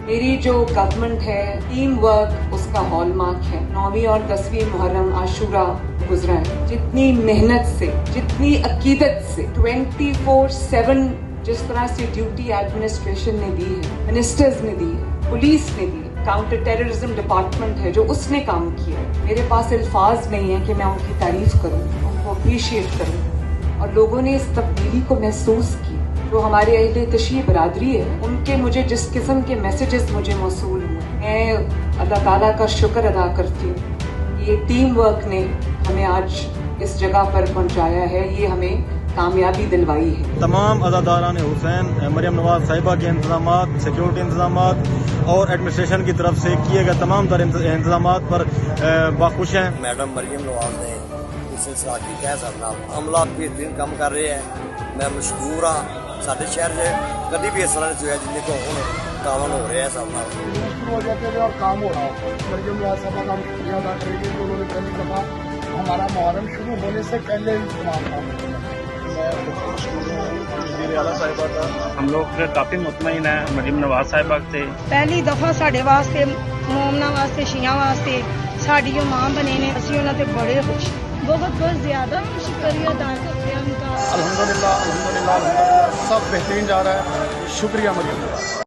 मेरी जो गवर्नमेंट है, टीम वर्क उसका हॉल मार्क है। 9वीं और 10वीं मुहर्रम आशूरा गुजरा है, जितनी मेहनत से, जितनी अकीदत से 24/7 जिस तरह से ड्यूटी एडमिनिस्ट्रेशन ने दी है, मिनिस्टर्स ने दी है, पुलिस ने दी है, काउंटर टेररिज्म डिपार्टमेंट है जो उसने काम किया है, मेरे पास अल्फाज नहीं है कि मैं उनकी तारीफ करूं, उनको अप्रिशिएट करूं। और लोगों ने इस तब्दीली को महसूस किया। जो हमारे अहले तशी बरादरी है, उनके मुझे जिस किस्म के मैसेजेस मुझे मौसूल हुए, मैं अल्लाह ताला का शुक्र अदा करती हूँ। ये टीम वर्क ने हमें आज इस जगह पर पहुँचाया है, ये हमें कामयाबी दिलवाई है। तमाम अज़ादारान हुसैन, मरियम नवाज साहिबा के इंतजामात, सिक्योरिटी इंतजामात और एडमिनिस्ट्रेशन की तरफ से किए गए तमाम तर इंतजामात पर बाखुश हैं। मैडम मरियम नवाज ने इस सिलसिला की कह सकना अमला बेहतरीन काम कर रहे हैं। मैं मशहूर हाँ, साढ़े शहर से कभी भी इस तरह जो है जिन्हें को तावन हो रहे हैं सब और काम हो रहा हो। मरियम नवाज साहब का हम शुक्रिया अदा करेंगे कि उन्होंने पहली दफा हमारा मुहर्रम शुरू होने से पहले ही इस्तेमाल था। हम लोग काफी मुतमईन हैं मरियम नवाज साहिबा से। पहली दफा साढ़े वास्ते, मोमना वास्ते, शिया वास्ते साड़ी जो मां बने ने, असी उन्होंने बड़े खुश, बहुत ज्यादा शुक्रिया अदा करते हैं उनका। अल्हम्दुलिल्लाह सब बेहतरीन जा रहा है। शुक्रिया मरियम नवाज।